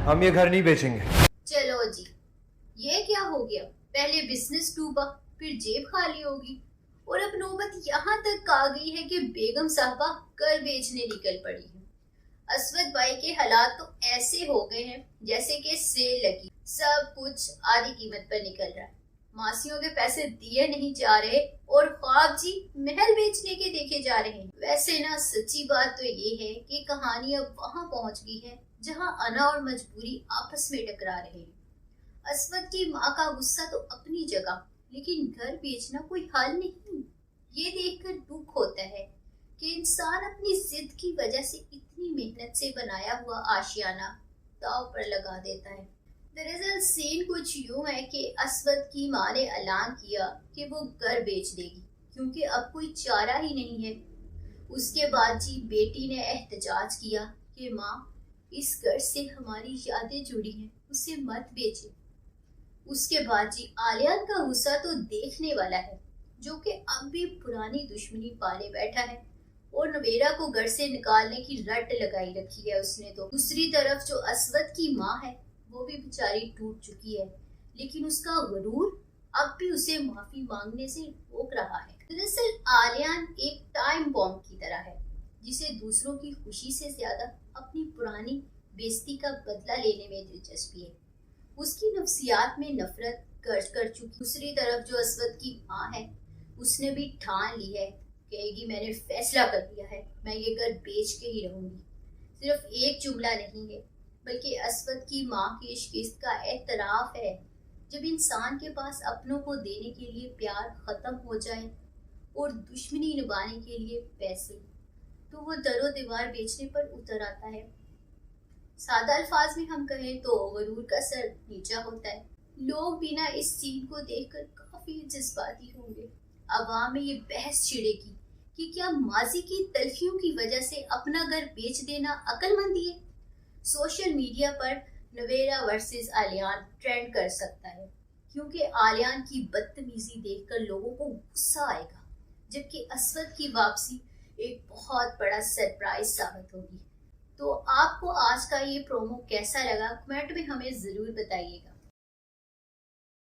हम ये घर नहीं बेचेंगे। चलो जी, ये क्या हो गया? पहले बिजनेस डूबा, फिर जेब खाली होगी, और अब नौबत यहाँ तक आ गई है कि बेगम साहबा घर बेचने निकल पड़ी है। असवद भाई के हालात तो ऐसे हो गए हैं जैसे कि सेल लगी, सब कुछ आधी कीमत पर निकल रहा है। मासियों के पैसे दिए नहीं जा रहे और ख्वाब जी महल बेचने के देखे जा रहे हैं। वैसे ना सच्ची बात तो ये है कि कहानी अब वहां पहुंच गई है जहां अना और मजबूरी आपस में टकरा रहे हैं। असवद की माँ का गुस्सा तो अपनी जगह, लेकिन घर बेचना कोई हल नहीं। ये देखकर दुख होता है कि इंसान अपनी जिद की वजह से इतनी मेहनत से बनाया हुआ आशियाना दांव पर लगा देता है। दरअसल सीन कुछ यूं है कि असवद की माँ ने ऐलान किया कि वो घर बेच देगी क्योंकि अब कोई चारा ही नहीं है। उसके बाद जी बेटी ने एहतजाज किया कि माँ, इस घर से हमारी यादें जुड़ी हैं, उसे मत बेचे। उसके बाद जी आलियान का गुस्सा तो देखने वाला है, जो कि अब भी पुरानी दुश्मनी पाले बैठा है और नवेरा को घर से निकालने की रट लगाई रखी है उसने। तो दूसरी तरफ जो असवद की माँ है वो भी बेचारी टूट चुकी है, लेकिन उसका गुरूर अब भी उसे माफी मांगने से रोक रहा है। दरअसल आलियान एक टाइम बॉम्ब की तरह है जिसे दूसरों की खुशी से ज्यादा अपनी पुरानी बेइज्जती का बदला लेने में दिलचस्पी है। उसकी नफ्सियात में नफरत गर्ज कर चुकी। दूसरी तरफ जो असवद की माँ है उसने भी ठान ली है, कहेगी मैंने फैसला कर लिया है, मैं ये घर बेच के ही रहूंगी। सिर्फ एक जुमला नहीं है बल्कि असवद की माँ की इस किस्त का एतराफ है। जब इंसान के पास अपनों को देने के लिए प्यार खत्म हो जाए और दुश्मनी निभाने के लिए पैसे, तो वो दरो दीवार बेचने पर उतर आता है। सादा अल्फाज में हम कहें तो गरूर का सर नीचा होता है। लोग बिना इस सीन को देखकर काफी जज्बाती होंगे। अवाम में ये बहस छिड़ेगी कि क्या माजी की तलखियों की वजह से अपना घर बेच देना अक्लमंदी है। सोशल मीडिया पर नवेरा वर्सेस आलियान ट्रेंड कर सकता है क्योंकि आलियान की बदतमीजी देखकर लोगों को गुस्सा आएगा, जबकि असवद की वापसी एक बहुत बड़ा सरप्राइज साबित होगी। तो आपको आज का ये प्रोमो कैसा लगा, कमेंट में हमें जरूर बताइएगा।